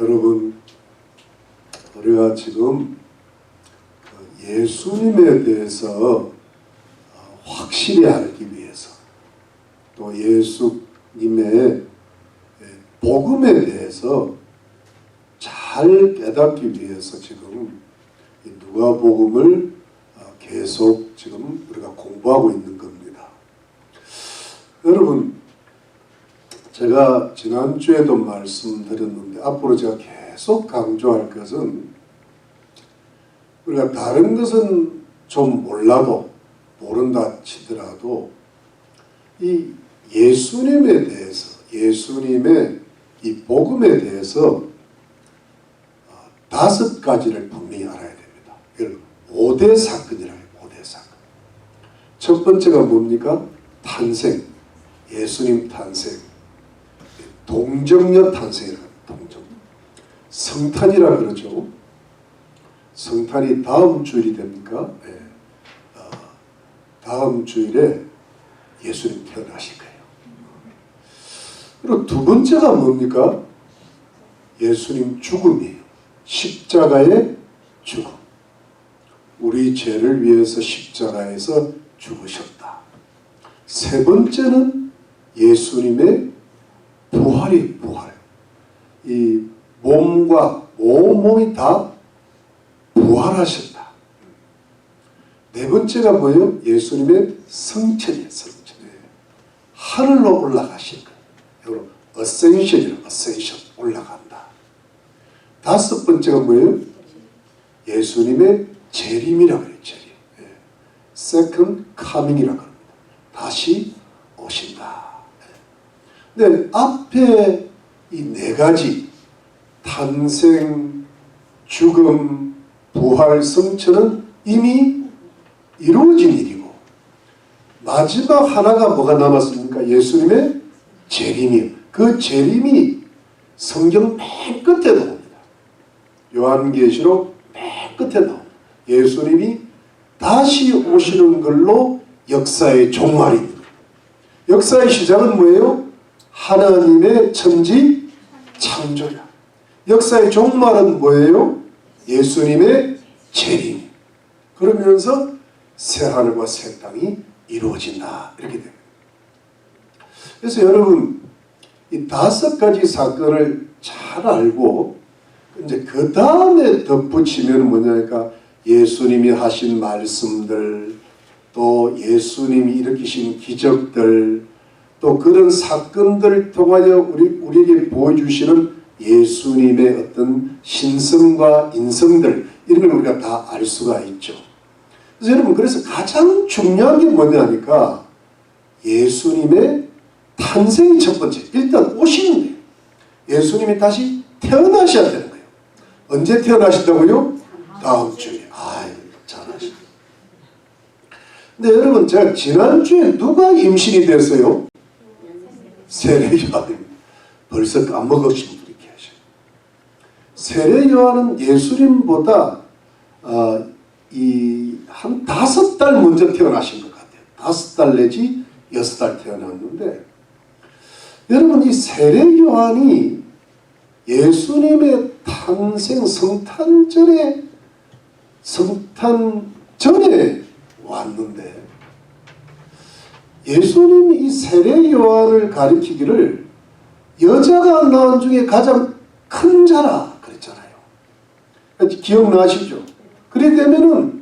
여러분, 우리가 지금 예수님에 대해서 확실히 알기 위해서, 또 예수님의 복음에 대해서 잘 깨닫기 위해서 지금 누가복음을 계속 지금 우리가 공부하고 있는 겁니다. 여러분, 제가 지난주에도 말씀드렸는데 앞으로 제가 계속 강조할 것은, 우리가 다른 것은 좀 몰라도, 모른다 치더라도 이 예수님에 대해서, 예수님의 이 복음에 대해서 5가지를 분명히 알아야 됩니다. 이걸 5대 사건이라고 해요. 5대 사건. 첫 번째가 뭡니까? 탄생. 예수님 탄생. 동정녀 탄생이라고 합니다. 동정녀. 성탄이라 그러죠. 성탄이 다음 주일이 됩니까? 네. 다음 주일에 예수님 태어나실 거예요. 그리고 두 번째가 뭡니까? 예수님 죽음이에요. 십자가의 죽음. 우리 죄를 위해서 십자가에서 죽으셨다. 세 번째는 예수님의 부활이 부활. 이 몸과 온몸이 다 부활하셨다. 네 번째가 뭐예요? 예수님의 성천이에요. 성천. 하늘로 올라가신 거예요. 이걸 어센션이라고, 어센션, 올라간다. 다섯 번째가 뭐예요? 예수님의 재림이라고 해요. 재림. 세컨드 카밍이라고 합니다. 다시 오신다. 근데 앞에 이 네 가지, 탄생, 죽음, 부활, 성천은 이미 이루어진 일이고, 마지막 하나가 뭐가 남았습니까? 예수님의 재림이에요. 그 재림이 성경 맨 끝에 나옵니다. 요한계시록 맨 끝에 나옵니다. 예수님이 다시 오시는 걸로 역사의 종말입니다. 역사의 시작은 뭐예요? 하나님의 천지 창조야. 역사의 종말은 뭐예요? 예수님의 재림. 그러면서 새하늘과 새 땅이 이루어진다. 이렇게 됩니다. 그래서 여러분, 이 5가지 사건을 잘 알고, 이제 그 다음에 덧붙이면 뭐냐니까, 예수님이 하신 말씀들, 또 예수님이 일으키신 기적들, 또 그런 사건들을 통하여 우리에게 보여주시는 예수님의 어떤 신성과 인성들, 이런 걸 우리가 다 알 수가 있죠. 그래서 여러분, 그래서 가장 중요한 게 뭐냐니까, 예수님의 탄생이 첫 번째. 일단 오시는 거예요. 예수님이 다시 태어나셔야 되는 거예요. 언제 태어나신다고요? 다음 주에. 아유, 잘하시네. 근데 여러분, 제가 지난주에 누가 임신이 됐어요? 세례요한입니다. 벌써 까먹으신 분이 계셔요. 세례요한은 예수님보다 한 5달 먼저 태어나신 것 같아요. 5달 내지 6달 태어났는데, 여러분, 이 세례요한이 예수님의 탄생 성탄 전에 왔는데, 예수님이 이 세례요한을 가리키기를 여자가 낳은 중에 가장 큰 자라 그랬잖아요. 기억나시죠? 그렇기 때문에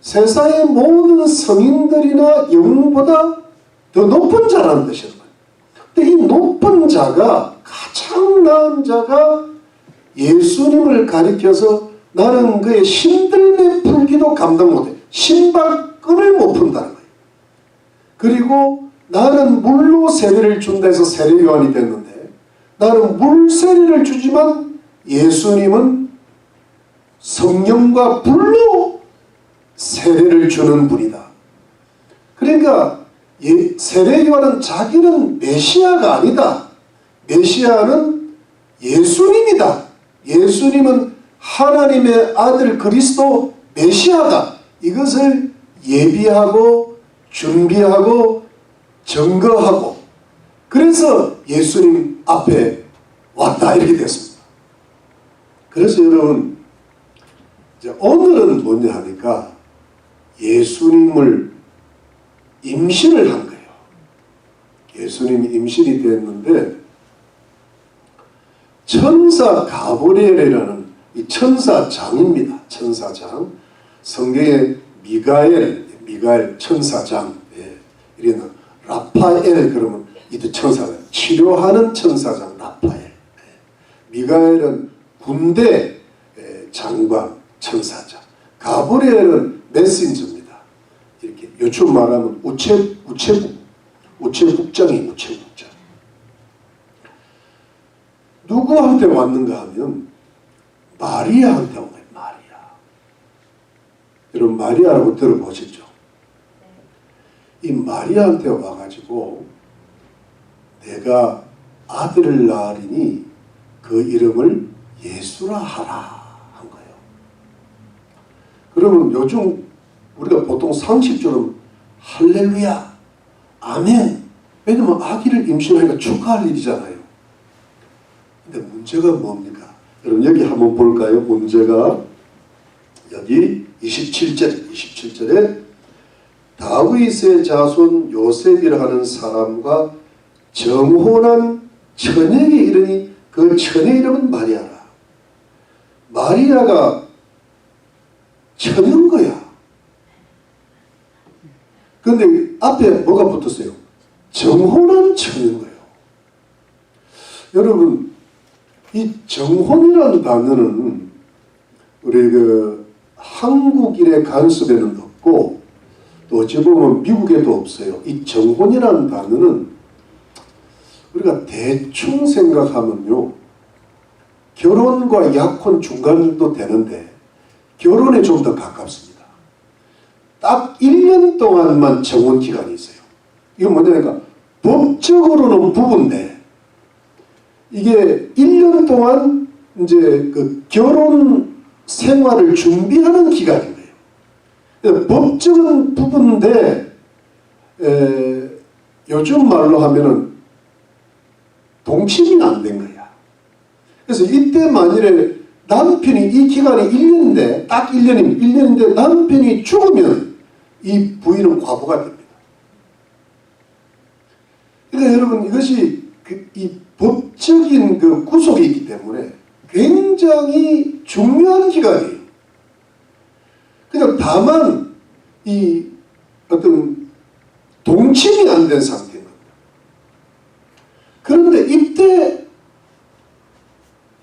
세상의 모든 성인들이나 영보다 더 높은 자라는 뜻이에요. 근데 이 높은 자가, 가장 나은 자가 예수님을 가리켜서 나는 그의 신들매 풀기도 감당 못해. 신발끈을 못 푼다는 거예요. 그리고 나는 물로 세례를 준다 해서 세례요한이 됐는데, 나는 물 세례를 주지만 예수님은 성령과 불로 세례를 주는 분이다. 그러니까 세례요한은 자기는 메시아가 아니다. 메시아는 예수님이다. 예수님은 하나님의 아들 그리스도 메시아다. 이것을 예비하고 준비하고 증거하고, 그래서 예수님 앞에 왔다, 이렇게 됐습니다. 그래서 여러분 이제 오늘은 뭐냐 하니까 예수님을 임신을 한 거예요. 예수님이 임신이 됐는데 천사 가브리엘이라는 이 천사장입니다. 천사장. 성경에 미가엘 천사장. 예. 이래는 라파엘 그러면 이도 천사장. 치료하는 천사장 라파엘. 예. 미가엘은 군대 장관 천사장. 가브리엘은 메신저입니다. 이렇게 요즘 말하면 우체국장이 우체국장. 누구한테 왔는가 하면 마리아한테 온 거예요. 마리아. 여러분 마리아라고 들어보셨죠? 이 마리아한테 와가지고 내가 아들을 낳으리니 그 이름을 예수라 하라 한 거예요. 그러면 요즘 우리가 보통 상식적으로 할렐루야, 아멘. 왜냐면 아기를 임신하니까 축하할 일이잖아요. 근데 문제가 뭡니까? 여러분 여기 한번 볼까요? 문제가 여기 27절에 다윗의 자손 요셉이라 하는 사람과 정혼한 처녀에게 이르니 그 처녀 이름은 마리아라. 마리아가 처녀인 거야. 근데 앞에 뭐가 붙었어요? 정혼한 처녀인 거예요. 여러분 이 정혼이라는 단어는 우리 한국인의 간섭에는 없고 또 어찌 보면 미국에도 없어요. 이 정혼이라는 단어는 우리가 대충 생각하면요 결혼과 약혼 중간 정도 되는데 결혼에 좀 더 가깝습니다. 딱 1년 동안만 정혼 기간이 있어요. 이건 뭐냐니까 법적으로는 부부인데 이게 1년 동안 이제 그 결혼 생활을 준비하는 기간인 거예요. 법적은 부부인데 요즘 말로 하면은 동침이 안 된 거야. 그래서 이때 만일에 남편이 이 기간이 1년인데 딱 1년인데 남편이 죽으면 이 부인은 과부가 됩니다. 그러니까 여러분 이것이 이 법적인 그 구속이 있기 때문에 굉장히 중요한 기간이에요. 그냥 다만 이 어떤 동침이 안 된 상태인 겁니다. 그런데 이때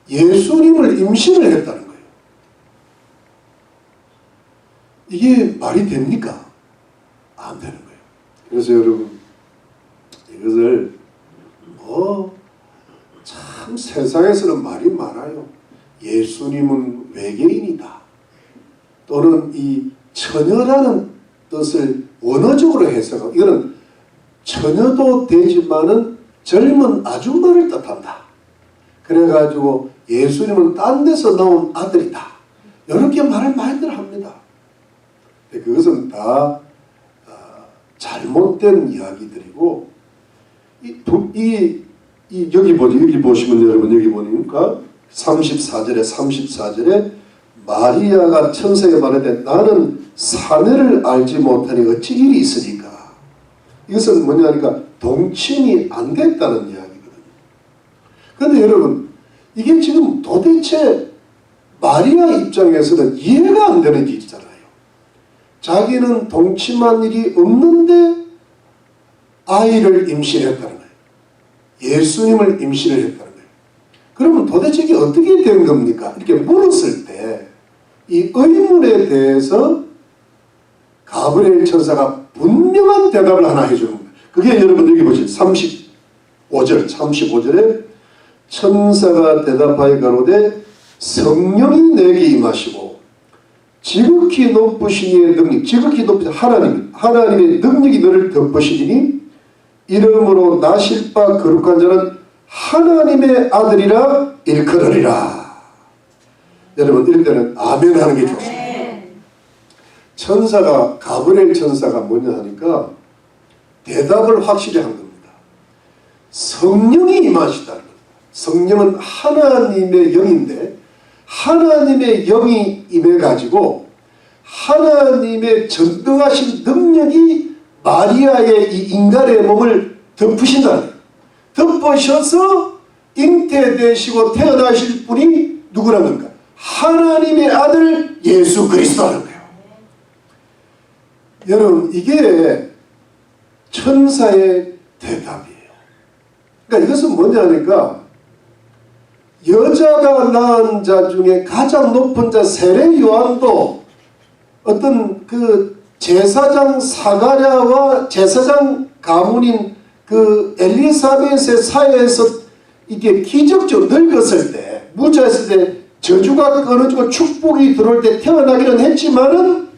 예수님을 임신을 했다는 거예요. 이게 말이 됩니까? 안 되는 거예요. 그래서 여러분 이것을 참 세상에서는 말이 많아요. 예수님은 외계인이다. 또는 이 처녀라는 뜻을 원어적으로 해석하고 이거는 처녀도 되지만은 젊은 아줌마를 뜻한다. 그래가지고 예수님은 딴 데서 나온 아들이다. 이렇게 말을 많이들 합니다. 그것은 다 잘못된 이야기들이고 여기 보시면 여러분 여기 보니까 34절에 마리아가 천사에게 말하되 나는 사내를 알지 못하니 어찌 일이 있으리까. 이것은 뭐냐니까 동침이 안 됐다는 이야기거든요. 그런데 여러분 이게 지금 도대체 마리아 입장에서는 이해가 안 되는 일이잖아요. 자기는 동침한 일이 없는데 아이를 임신했다는 거예요. 예수님을 임신을 했다는 거예요. 그러면 도대체 이게 어떻게 된 겁니까? 이렇게 물었을 때 이 의문에 대해서 가브리엘 천사가 분명한 대답을 하나 해주는 거예요. 그게 여러분 여기 보시죠. 35절에 천사가 대답하여 가로되 성령이 내게 임하시고 지극히 높으신 이의 능력, 지극히 높으신 하나님의 능력이 너를 덮으시니 이름으로 나실 바 거룩한 자는 하나님의 아들이라 일컬으리라. 여러분 이럴 때는 아멘 하는 게 좋습니다. 천사가 가브리엘 천사가 뭐냐 하니까 대답을 확실히 한 겁니다. 성령이 임하시다는 겁니다. 성령은 하나님의 영인데 하나님의 영이 임해가지고 하나님의 전능하신 능력이 마리아의 이 인간의 몸을 덮으신다는 거예요. 덮으셔서 잉태되시고 태어나실 분이 누구라는 건가? 하나님의 아들 예수 그리스도라는 거예요. 여러분, 이게 천사의 대답이에요. 그러니까 이것은 뭐냐 하니까 여자가 낳은 자 중에 가장 높은 자 세례 요한도 어떤 그 제사장 사가랴와 제사장 가문인 그 엘리사벳의 사회에서 이게 기적적으로 늙었을 때, 무자했을 때 저주가 끊어지고 축복이 들어올 때 태어나기는 했지만은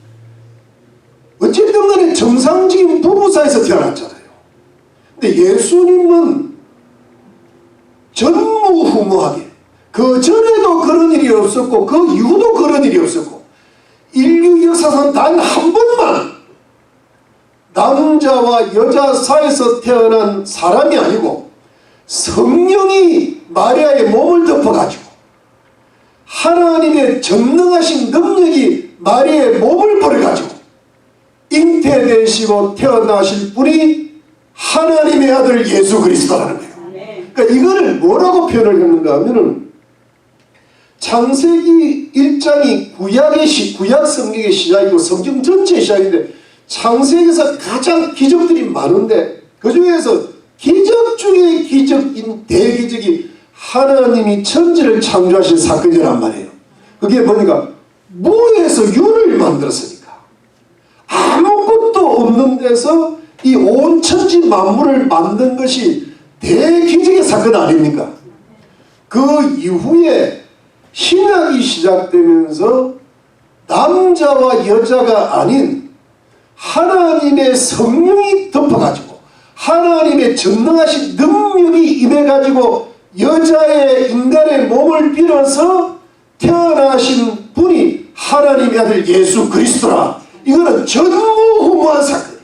어쨌든 간에 정상적인 부부 사이에서 태어났잖아요. 근데 예수님은 전무후무하게 그 전에도 그런 일이 없었고 그 이후도 그런 일이 없었고 인류 역사상 단 한 번만 남자와 여자 사이에서 태어난 사람이 아니고 성령이 마리아의 몸을 덮어가지고 하나님의 전능하신 능력이 마리아의 몸을 버려가지고 잉태되시고 태어나실 분이 하나님의 아들 예수 그리스도라는 거예요. 그러니까 이거를 뭐라고 표현을 했는가 하면은 창세기 1장이 구약 성경의 시작이고 성경 전체의 시작인데 창세기에서 가장 기적들이 많은데 그 중에서 기적 중에 기적인 대기적이 하나님이 천지를 창조하신 사건이란 말이에요. 그게 뭐니까 무에서 유를 만들었으니까 아무것도 없는 데서 이 온 천지 만물을 만든 것이 대기적인 사건 아닙니까? 그 이후에 신약이 시작되면서 남자와 여자가 아닌 하나님의 성령이 덮어가지고 하나님의 전능하신 능력이 임해가지고 여자의 인간의 몸을 빌어서 태어나신 분이 하나님의 아들 예수 그리스도라. 이거는 전무후무한 사건이에요.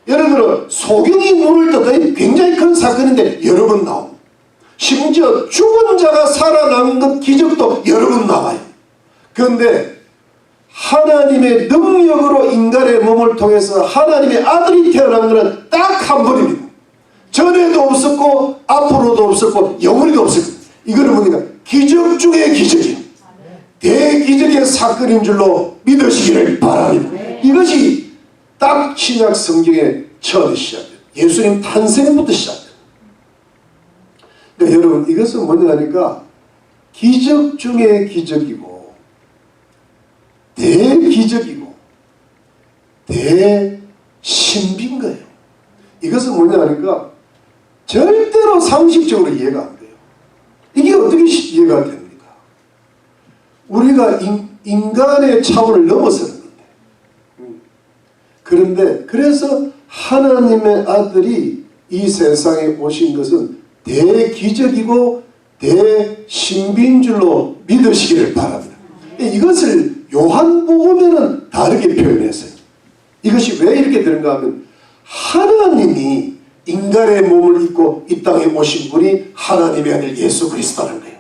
예를 들어 소경이 눈을 떴다. 굉장히 큰 사건인데 여러 번 나옵니다. 심지어 죽은 자가 살아난 것 기적도 여러 번 나와요. 그런데 하나님의 능력으로 인간의 몸을 통해서 하나님의 아들이 태어난 것은 딱 한 번입니다. 전에도 없었고 앞으로도 없었고 영원히도 없었고 이거는 뭡니까? 기적 중의 기적이에요. 대기적인 사건인 줄로 믿으시기를 바랍니다. 이것이 딱 신약 성경의 처음 시작이에요. 예수님 탄생부터 시작돼요. 그러니까 여러분 이것은 뭐냐 하니까 기적 중의 기적이고 대기적이고 대신비인 거예요. 이것은 뭐냐 하니까 절대로 상식적으로 이해가 안 돼요. 이게 어떻게 이해가 됩니까? 우리가 인간의 차원을 넘어서는 건데. 그런데 그래서 하나님의 아들이 이 세상에 오신 것은 대기적이고 대신비인 줄로 믿으시기를 바랍니다. 이것을 요한복음에는 다르게 표현했어요. 이것이 왜 이렇게 되는가 하면 하나님이 인간의 몸을 입고 이 땅에 오신 분이 하나님의 아들 예수 그리스도라는 거예요.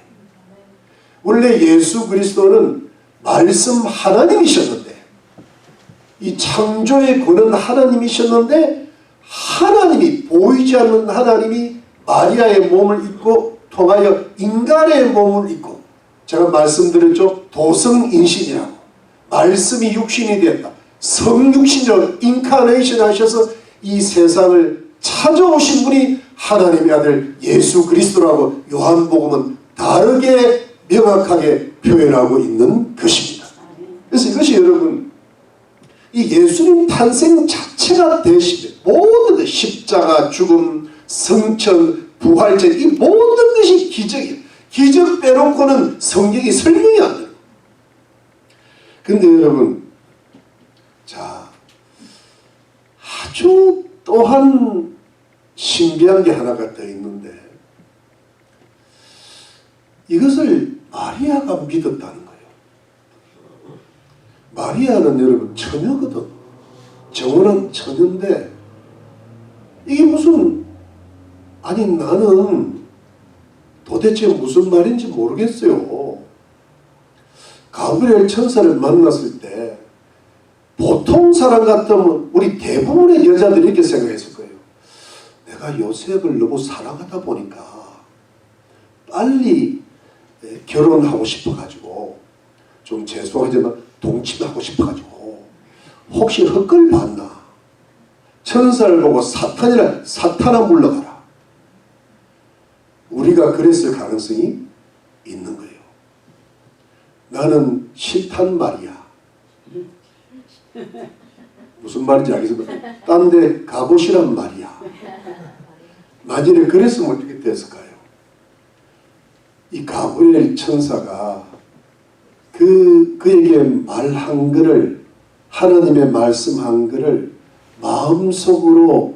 원래 예수 그리스도는 말씀 하나님이셨는데 이 창조의 권은 하나님이셨는데 하나님이 보이지 않는 하나님이 마리아의 몸을 입고 통하여 인간의 몸을 입고 제가 말씀드렸죠. 도성인신이라고 말씀이 육신이 되었다. 성육신으로 인카네이션 하셔서 이 세상을 찾아오신 분이 하나님의 아들 예수 그리스도라고 요한복음은 다르게 명확하게 표현하고 있는 것입니다. 그래서 이것이 여러분 이 예수님 탄생 자체가 대신 모든 것 십자가 죽음 성천 부활절 이 모든 것이 기적이에요. 기적 빼놓고는 성경이 설명이 안 돼요. 그런데 여러분 자 아주 또한 신비한 게 하나가 더 있는데 이것을 마리아가 믿었다는 거예요. 마리아는 여러분 처녀거든. 정원은 처녀인데 이게 무슨 아니 나는 도대체 무슨 말인지 모르겠어요. 가브리엘 천사를 만났을 때 보통 사람 같으면 우리 대부분의 여자들이 이렇게 생각했을 거예요. 내가 요셉을 너무 사랑하다 보니까 빨리 결혼하고 싶어가지고, 좀 죄송하지만 동침하고 싶어가지고 혹시 헛걸 봤나? 천사를 보고 사탄아 물러가라. 우리가 그랬을 가능성이 있는 거예요. 나는 싫단 말이야. 무슨 말인지 알겠습니까? 딴 데 가보시란 말이야. 만일에 그랬으면 어떻게 됐을까요? 이 가브리엘 천사가 그에게 말한 것을, 하나님의 말씀한 것을 마음속으로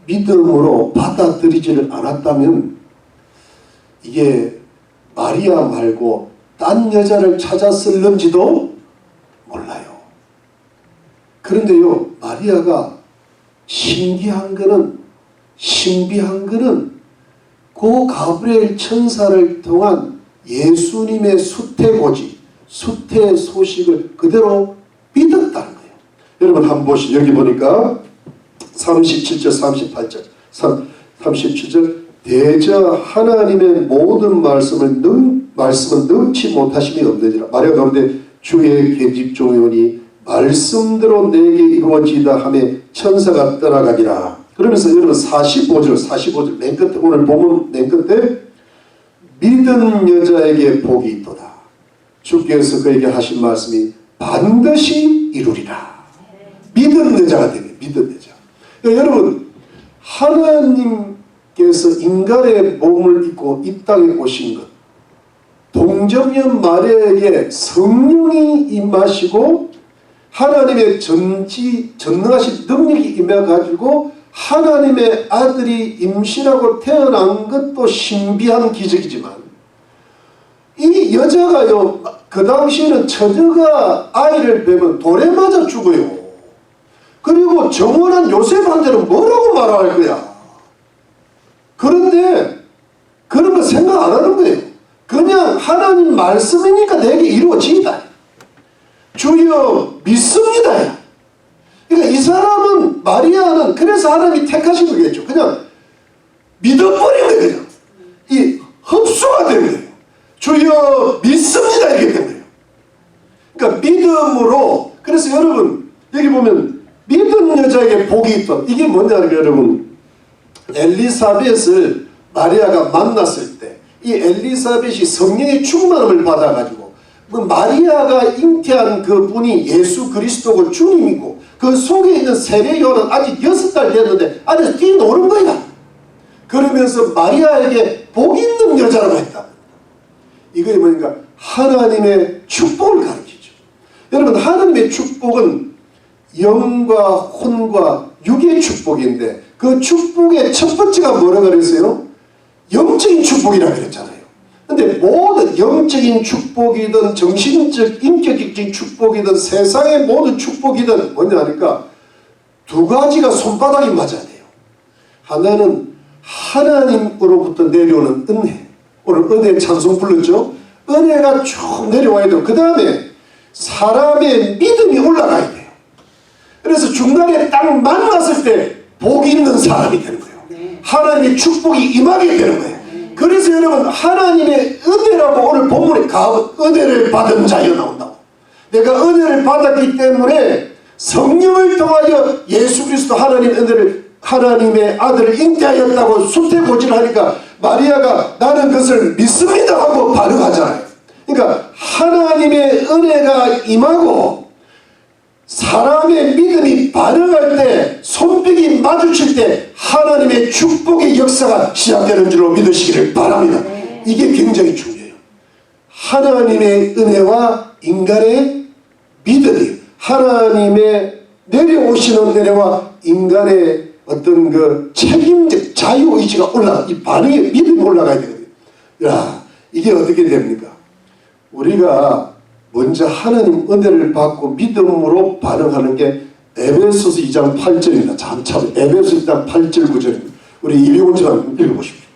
믿음으로 받아들이지를 않았다면 이게 마리아 말고 딴 여자를 찾았을는지도 몰라요. 그런데요, 마리아가 신비한 거는 그 가브리엘 천사를 통한 예수님의 수태고지, 수태의 소식을 그대로 믿었다는 거예요. 여러분 한번 보시죠. 여기 보니까 37절 38절 37절 대저 하나님의 모든 말씀은 능치 못하심이 없느니라. 마리아 가운데 주의 계집종이오니 말씀대로 내게 이루어지다 하며 천사가 떠나가니라. 그러면서 여러분 45절 맨 끝에, 오늘 보면 맨 끝에 믿은 여자에게 복이 있도다. 주께서 그에게 하신 말씀이 반드시 이루리라. 믿은 여자가 되네. 믿은 여자. 그러니까 여러분, 하나님께서 인간의 몸을 입고 이 땅에 오신 것, 동정녀 마리아에게 성령이 임하시고 하나님의 전능하신 능력이 임해가지고 하나님의 아들이 임신하고 태어난 것도 신비한 기적이지만, 이 여자가요, 그 당시에는 처녀가 아이를 뵈면 돌에 맞아 죽어요. 그리고 정원한 요셉한테는 뭐라고 말할 거야. 그런데 그런 거 생각 안 하는 거예요. 그냥 하나님 말씀이니까 내게 이루어진다. 주여 믿습니다. 그러니까 이 사람은, 마리아는 그래서 하나님이 택하신 거겠죠. 그냥 믿어버린 거예요. 그냥 이 흡수가 된 거예요. 주여 믿습니다 이렇게 된 거예요. 그러니까 믿음으로. 그래서 여러분 여기 보면 믿은 여자에게 복이 있다. 이게 뭐냐면 여러분, 엘리사벳을 마리아가 만났을 때 이 엘리사벳이 성령의 충만함을 받아가지고 마리아가 잉태한 그 분이 예수 그리스도고 주님이고, 그 속에 있는 세례요한은 아직 6달 됐는데 아직 뛰노는 거야. 그러면서 마리아에게 복 있는 여자라고 했다. 이게 뭐니까 하나님의 축복을 가르치죠. 여러분, 하나님의 축복은 영과 혼과 육의 축복인데, 그 축복의 첫 번째가 뭐라고 그랬어요? 영적인 축복이라고 그랬잖아요. 근데 모든 영적인 축복이든 정신적 인격적인 축복이든 세상의 모든 축복이든 뭐냐 하니까 두 가지가 손바닥이 맞아야 돼요. 하나는 하나님으로부터 내려오는 은혜. 오늘 은혜 찬송 불렀죠. 은혜가 쭉 내려와야 돼요. 그 다음에 사람의 믿음이 올라가야 돼요. 그래서 중간에 딱 만났을 때 복 있는 사람이 되는 거예요. 하나님의 축복이 임하게 되는 거예요. 그래서 여러분, 하나님의 은혜라고 오늘 본문에 은혜를 받은 자여 나온다고. 내가 은혜를 받았기 때문에 성령을 통하여 예수 그리스도 하나님의 은혜를, 하나님의 아들을 잉태하였다고 수태고지를 하니까 마리아가 나는 그것을 믿습니다 하고 반응하잖아요. 그러니까 하나님의 은혜가 임하고 사람의 믿음이 반응할 때, 손뼉이 마주칠 때 하나님의 축복의 역사가 시작되는 줄로 믿으시기를 바랍니다. 이게 굉장히 중요해요. 하나님의 은혜와 인간의 믿음이, 하나님의 내려오시는 은혜와 인간의 어떤 그 책임적 자유의지가 이 반응이, 믿음이 올라가야 되거든요. 야, 이게 어떻게 됩니까? 우리가 먼저 하나님 은혜를 받고 믿음으로 반응하는 게 에베소서 2장 8절입니다. 참 에베소서 2장 8절 9절입니다. 우리 200원처럼 읽어보십시오.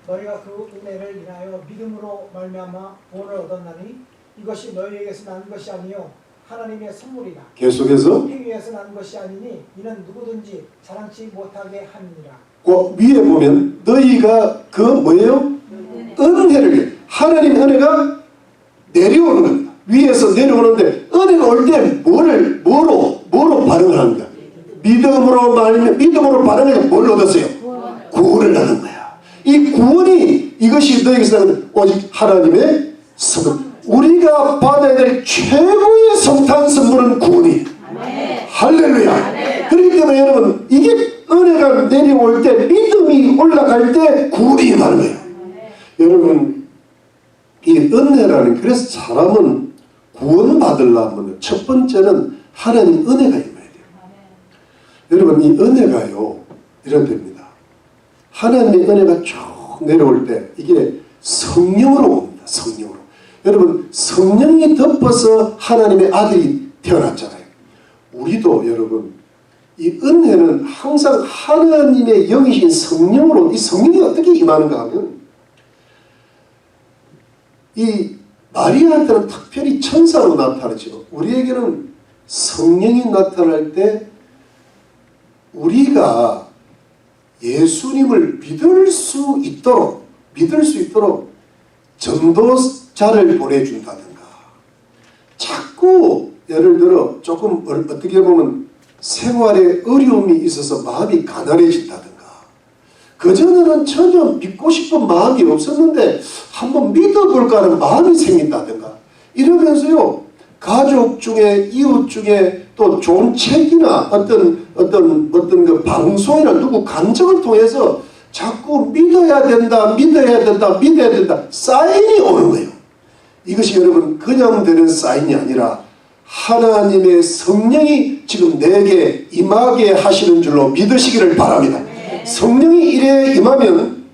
너희가 그 은혜를 인하여 믿음으로 말미암아 구원을 얻었나니 이것이 너희에게서 난 것이 아니요 하나님의 선물이다. 계속해서 행위에서 난 것이 아니니 이는 누구든지 자랑치 못하게 함이니라. 그 위에 보면 너희가 그 뭐예요? 은혜를 하나님 은혜가 내려오는 겁니다. 위에서 내려오는데 은혜가 올 때 뭐로 반응을 하는 거야? 믿음으로 말하면 믿음으로 반응해서 뭘 얻었어요? 구원을 얻는 거야. 이 구원이 이것이 너희에게서 나는 오직 하나님의 선물. 우리가 받아야 될 최고의 성탄 선물은 구원이에요. 할렐루야. 그렇기 때문에 여러분 이게 은혜가 내려올 때 믿음이 올라갈 때 구원이 임하는 거예요. 여러분 이 은혜라는 그래서 사람은 구원받으려면 첫 번째는 하나님 은혜가 임해야 돼요. 여러분 이 은혜가요 이런 됩니다. 하나님의 은혜가 쭉 내려올 때 이게 성령으로 옵니다. 성령으로. 여러분 성령이 덮어서 하나님의 아들이 태어났잖아요. 우리도 여러분 이 은혜는 항상 하나님의 영이신 성령으로 이 성령이 어떻게 임하는가 하면 이 마리아한테는 특별히 천사로 나타나지만 우리에게는 성령이 나타날 때 우리가 예수님을 믿을 수 있도록 전도자를 보내준다든가 자꾸 예를 들어 조금 어떻게 보면 생활에 어려움이 있어서 마음이 가난해진다든가 그전에는 전혀 믿고 싶은 마음이 없었는데 한번 믿어볼까 하는 마음이 생긴다든가 이러면서요 가족 중에 이웃 중에 또 좋은 책이나 어떤 그 방송이나 누구 간증을 통해서 자꾸 믿어야 된다 사인이 오는 거예요. 이것이 여러분 그냥 되는 사인이 아니라 하나님의 성령이 지금 내게 임하게 하시는 줄로 믿으시기를 바랍니다. 성령이 이래 임하면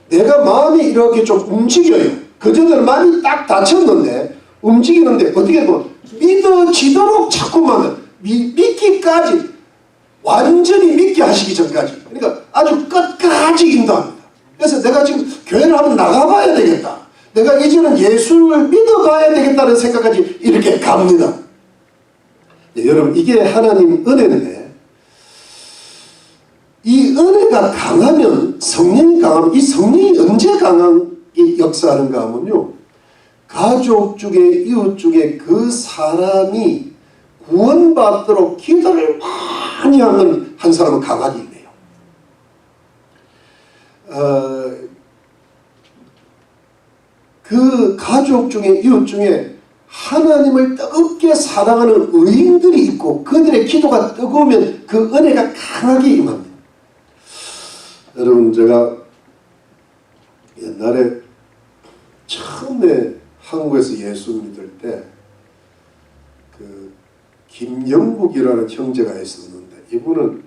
내가 마음이 이렇게 좀 움직여요. 그전에는 마음이 딱 닫혔는데 움직이는데 어떻게 보면 믿어지도록 자꾸만 믿기까지 완전히 믿게 하시기 전까지 그러니까 아주 끝까지 인도합니다. 그래서 내가 지금 교회를 한번 나가봐야 되겠다. 내가 이제는 예수를 믿어봐야 되겠다는 생각까지 이렇게 갑니다. 네, 여러분 이게 하나님 은혜인데 이 은혜가 강하면 성령이 강하면 이 성령이 언제 강하게 역사하는가 하면요 가족 중에 이웃 중에 그 사람이 구원받도록 기도를 많이 하는 한 사람은 강하게 임해요. 그 가족 중에 이웃 중에 하나님을 뜨겁게 사랑하는 의인들이 있고 그들의 기도가 뜨거우면 그 은혜가 강하게 임합니다. 여러분 제가 옛날에 처음에 한국에서 예수 믿을 때 그 김영국이라는 형제가 있었는데 이분은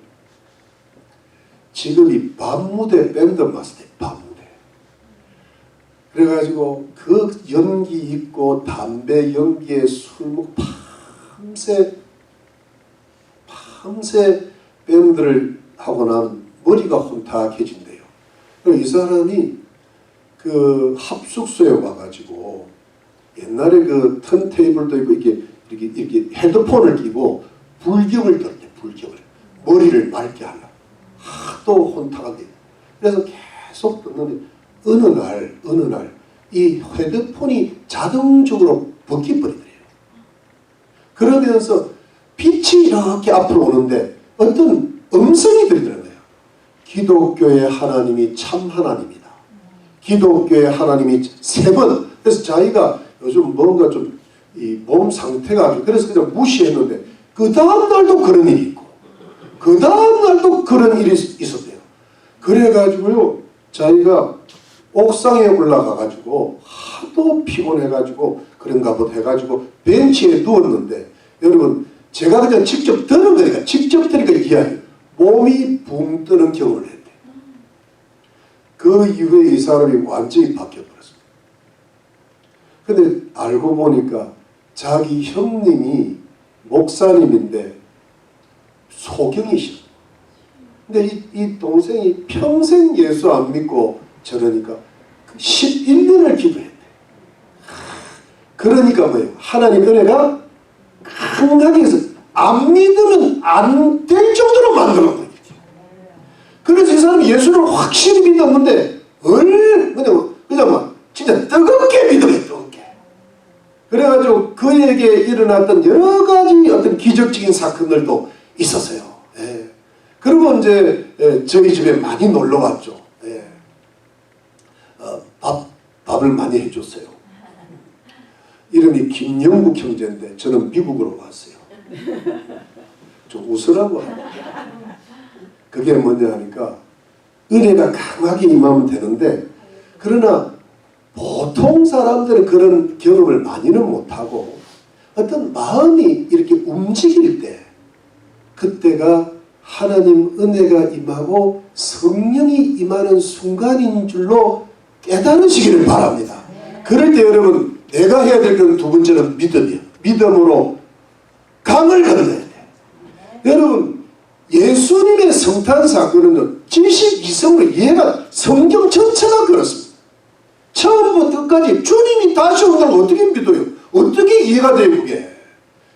직업이 밤무대 밴드 마스터 밤무대 그래가지고 그 연기 있고 담배 연기에 술 먹고 밤새 밴드를 하고 나면 머리가 혼탁해진대요. 이 사람이 그 합숙소에 와가지고 옛날에 그 턴테이블도 있고 이렇게 헤드폰을 끼고 불경을 들었대. 불경을 머리를 맑게 하려고 하도 혼탁한데 그래서 계속 듣는데 어느 날 이 헤드폰이 자동적으로 벗겨버리더래요. 그러면서 빛이 이렇게 앞으로 오는데 어떤 음성이 들리더라는 거예요. 기독교의 하나님이 참 하나님이다. 기독교의 하나님이 3번. 그래서 자기가 요즘 뭔가 좀 이 몸 상태가 아주 그래서 그냥 무시했는데 그 다음 날도 그런 일이 있고 그 다음 날도 그런 일이 있었대요. 그래가지고요 자기가 옥상에 올라가가지고 하도 피곤해가지고 그런가 보다 해가지고 벤치에 누웠는데 여러분 제가 그냥 직접 들은 거니까 직접 들으니까 이야기 몸이 붕 뜨는 경험을 했대. 그 이후에 이 사람이 완전히 바뀌어버렸습니다. 근데 알고 보니까 자기 형님이 목사님인데 소경이시죠. 근데 이 동생이 평생 예수 안 믿고 저러니까 11년을 기도했대. 그러니까 뭐예요? 하나님 은혜가 강하게 해서 안 믿으면 안 될 정도로 만들어 놓은 거예요. 그래서 이 사람이 예수를 확실히 믿었는데 그냥 막 진짜 뜨겁게 믿어요. 뜨겁게. 그래가지고 그에게 일어났던 여러 가지 어떤 기적적인 사건들도 있었어요. 예. 그리고 이제 저희 집에 많이 놀러 왔죠. 예. 밥을 많이 해줬어요. 이름이 김영국 형제인데 저는 미국으로 왔어요. 좀 웃으라고 하니까. 그게 뭐냐 하니까 은혜가 강하게 임하면 되는데 그러나 보통 사람들은 그런 경험을 많이는 못하고 어떤 마음이 이렇게 움직일 때 그때가 하나님 은혜가 임하고 성령이 임하는 순간인 줄로 깨달으시기를 바랍니다. 그럴 때 여러분 내가 해야 될 건 두 번째는 믿음이에요. 믿음으로 강을 건너야 돼. 여러분 예수님의 성탄 사건은 지식 이성으로 이해가 성경 전체가 그렇습니다. 처음부터 끝까지 주님이 다시 온다는 걸 어떻게 믿어요? 어떻게 이해가 돼요 그게?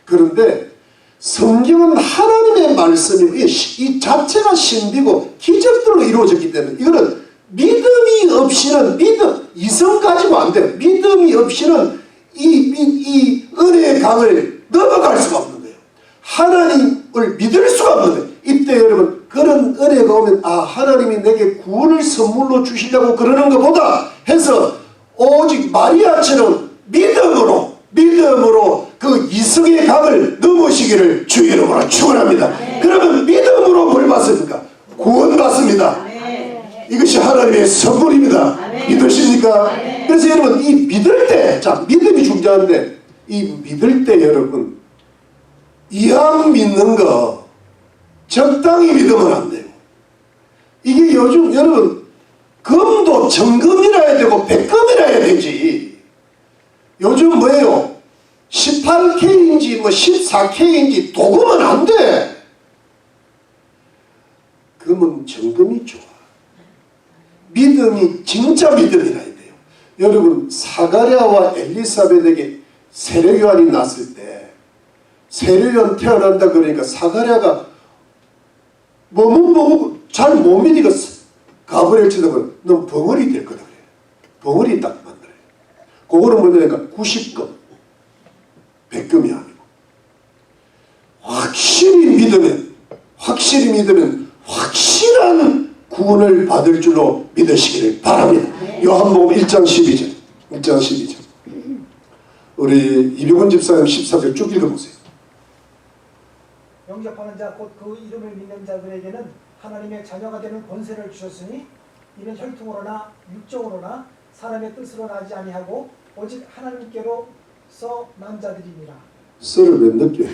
그런데 성경은 하나님의 말씀이고 이 자체가 신비고 기적들로 이루어졌기 때문에 이거는 믿음이 없이는 이성 가지고 안 돼요. 믿음이 없이는 이 은혜의 강을 넘어갈 수가 없는 거예요. 하나님을 믿을 수가 없는 거예요. 이때 여러분 그런 은혜가 오면 하나님이 내게 구원을 선물로 주시려고 그러는 것보다 해서 오직 마리아처럼 믿음으로 그 이성의 강을 넘으시기를 주 이름으로 축원합니다. 그러면 믿음으로 뭘 받습니까? 구원 받습니다. 이것이 하나님의 선물입니다. 믿으십니까? 그래서 여러분 이 믿을 때 믿음이 중요한데 이 믿을 때 여러분 이왕 믿는 거 적당히 믿으면 안 돼요. 이게 요즘 여러분 금도 정금이라 해야 되고 백금이라 해야 되지. 요즘 뭐예요? 18K인지 14K인지 도금은 안 돼. 금은 정금이 좋아. 믿음이 진짜 믿음이라 해야 돼요. 여러분 사가랴와 엘리사벳에게 세례요한이 났을 때 세례요한 태어난다 그러니까 사가랴가 잘 못 믿으겠어. 가브리엘 쳐다보면 넌 벙어리 될 거다 그래. 벙어리 딱 만들어요. 그거는 뭐냐니까 90금. 100금이 아니고. 확실히 믿으면 확실한 구원을 받을 줄로 믿으시기를 바랍니다. 요한복음 1장 12절. 1장 12절. 우리 이병헌 집사님 14절 쭉 읽어보세요. 영접하는 자 곧 그 이름을 믿는 자들에게는 하나님의 자녀가 되는 권세를 주셨으니 이는 혈통으로나 육정으로나 사람의 뜻으로 나지 아니하고 오직 하나님께로서 난 자들이니라. 썰을 몇 느껴요?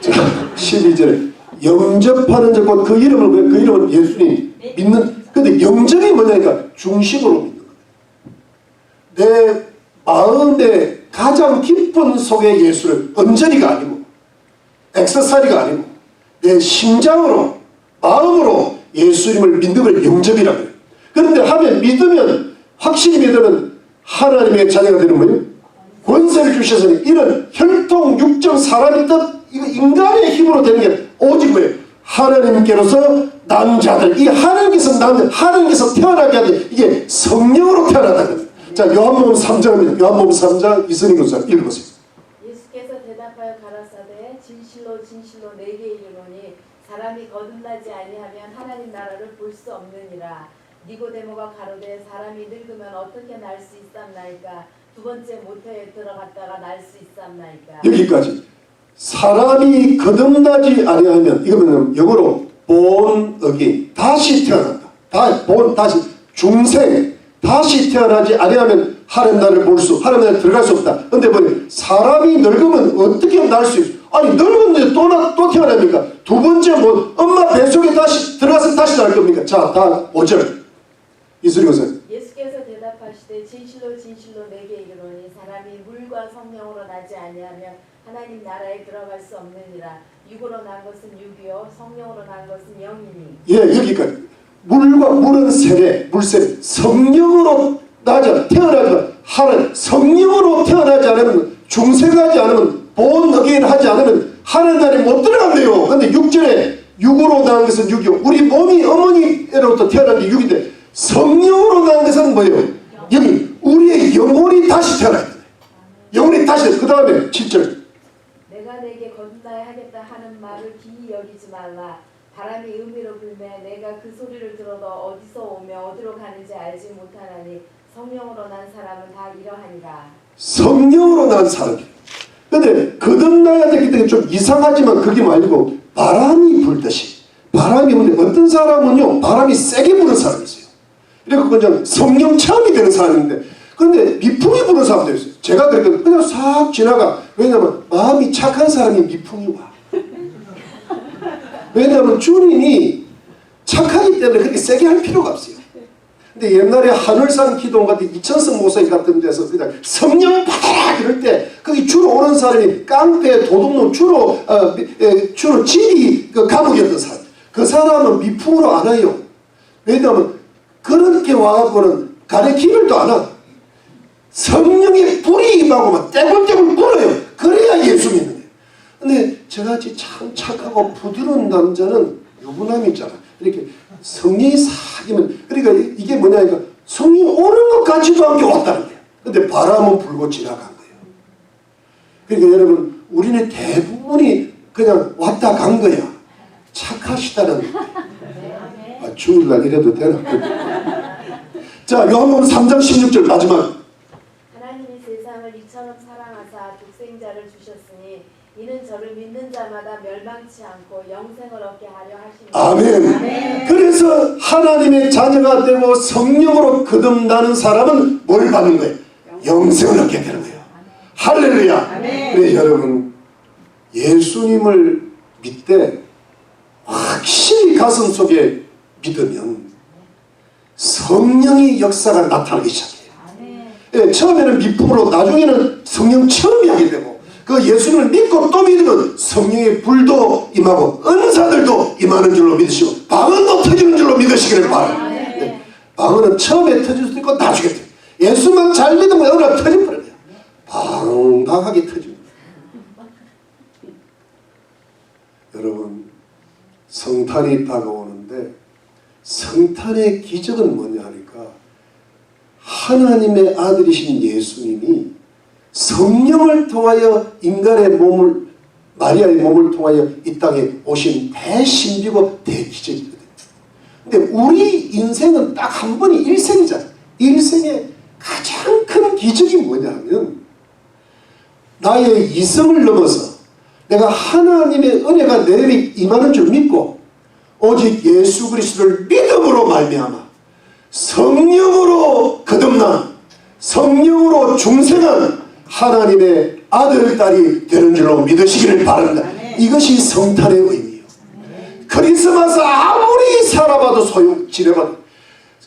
자 12절에 영접하는 자 곧 그 이름은 예수님 믿는. 근데 영접이 뭐냐니까 중심으로 믿는 거예요. 내 마음의 가장 깊은 속의 예수를 언저리가 아니고 액세서리가 아니고 내 심장으로 마음으로 예수님을 믿는 걸 영접이라고 해요. 그런데 믿으면 확실히 믿으면 하나님의 자녀가 되는 거예요. 권세를 주셔서는 이런 혈통 육정 사람의 뜻 이거 인간의 힘으로 되는 게 오직 뭐예요? 하나님께로서 난 자들. 이 하나님께서 태어나게 하는 이게 성령으로 태어나다는 거예요. 자 요한복음 3장입니다. 요한복음 3장 이선희 교사 읽어보세요. 예수께서 대답하여 가라사대 진실로 내게 이르노니 사람이 거듭나지 아니하면 하나님 나라를 볼 수 없느니라. 니고데모가 가로되 사람이 늙으면 어떻게 날 수 있삼나이까. 두 번째 모태에 들어갔다가 날 수 있삼나이까. 여기까지. 사람이 거듭나지 아니하면 이거는 영어로 born again 다시 태어난다. 다시 중생 다시 태어나지 아니하면 하나님 나라를 하나님 나라에 들어갈 수 없다. 근데 사람이 늙으면 어떻게 날 수 있어? 아니 늙었는데 또 태어납니까? 두 번째 엄마 뱃속에 다시 들어가서 다시 날 겁니까? 자, 다 5절 이수리 교수님. 예수께서 대답하시되 진실로 내게 이르노니 사람이 물과 성령으로 나지 아니하면 하나님 나라에 들어갈 수 없느니라. 육으로 난 것은 육이요 성령으로 난 것은 영이니. 예, 여기까지. 물은 세례, 물세례. 성령으로 태어나지만 성령으로 태어나지 않으면, 중생하지 않으면, born again 하지 않으면 하나님 나라에 못 들어간대요. 근데 6절에 육으로 낳은 것은 육이요. 우리 몸이 어머니로부터 태어난 게 육인데 성령으로 낳은 것은 뭐예요? 영이. 우리의 영혼이 다시 태어나야 돼. 영혼이 다시. 그 다음에 7절. 내가 내게 거듭나야 하겠다 하는 말을 기이 여기지 말라. 바람이 음미로 불매 내가 그 소리를 들어도 어디서 오며 어디로 가는지 알지 못하나니 성령으로 난 사람은 다 이러하니라. 성령으로 난 사람이에요. 근데 거듭나야 되기 때문에 좀 이상하지만 그게 말고 바람이 불듯이. 바람이 부는데 어떤 사람은요 바람이 세게 부는 사람이 있어요. 그래서 그냥 성령 체험이 되는 사람인데, 근데 미풍이 부는 사람도 있어요. 제가 그냥 싹 지나가. 왜냐면 마음이 착한 사람이 미풍이 와. 왜냐하면 주님이 착하기 때문에 그렇게 세게 할 필요가 없어요. 근데 옛날에 하늘산 기도원 같은 이천성 목사님 같은 데서 그냥 성령 받아라 이럴 때 거기 주로 오는 사람이 깡패, 도둑놈, 주로 지리 감옥이었던 사람. 그 사람은 미풍으로 안 와요. 왜냐하면 그렇게 와갖고는 가르치기도 안 와. 성령의 불이 임하고 막 떼굴떼굴 불어요. 그래야 예수 믿는 거예요. 근데 저같이 참 착하고 부드러운 남자는 유부남이잖아. 이렇게 성령이 사기면, 그러니까 이게 뭐냐니까 성령이 오는 것 같지도 않게 왔다는 거예요. 근데 바람은 불고 지나간 거예요. 그러니까 여러분, 우리는 대부분이 그냥 왔다 간 거야. 착하시다는. 주일날 이래도 되나? 자, 요한복음 3장 16절 마지막. 하나님이 세상을 이처럼 사랑하사 독생자를 주셨으니 이는 저를 믿는 자마다 멸망치 않고 영생을 얻게 하려 하심이라. 아멘. 그래서 하나님의 자녀가 되고 성령으로 거듭나는 사람은 뭘 받는 거예요? 영생을 얻게 되는 거예요. 할렐루야. 네, 여러분, 예수님을 믿되 확실히 가슴 속에 믿으면 성령의 역사가 나타나기 시작해요. 예, 처음에는 미풍으로, 나중에는 성령 체험이 하게 되고, 그 예수님을 믿고 또 믿으면 성령의 불도 임하고 은사들도 임하는 줄로 믿으시고 방언도 터지는 줄로 믿으시기를 바랍니다. 네. 방언은 처음에 터질 수도 있고 나중에 터져요. 예수만 잘 믿으면 어느 날 터져버려요. 방방하게 터집니다. 여러분, 성탄이 다가오는데 성탄의 기적은 뭐냐 하니까 하나님의 아들이신 예수님이 성령을 통하여 인간의 몸을, 마리아의 몸을 통하여 이 땅에 오신 대신비고 대기적이거든요. 근데 우리 인생은 딱 한 번이 일생이잖아요. 일생의 가장 큰 기적이 뭐냐 하면 나의 이성을 넘어서 내가 하나님의 은혜가 내게 임하는 줄 믿고 오직 예수 그리스도를 믿음으로 말미암아 성령으로 거듭난, 성령으로 중생한 하나님의 아들, 딸이 되는 줄로 믿으시기를 바랍니다. 이것이 성탄의 의미예요. 크리스마스 아무리 살아봐도 소용 지내봐도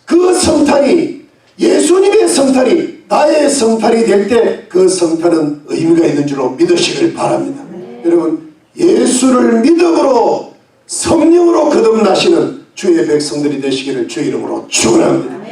그 성탄이, 예수님의 성탄이 나의 성탄이 될 때 그 성탄은 의미가 있는 줄로 믿으시기를 바랍니다. 여러분, 예수를 믿음으로 성령으로 거듭나시는 주의 백성들이 되시기를 주의 이름으로 축원합니다.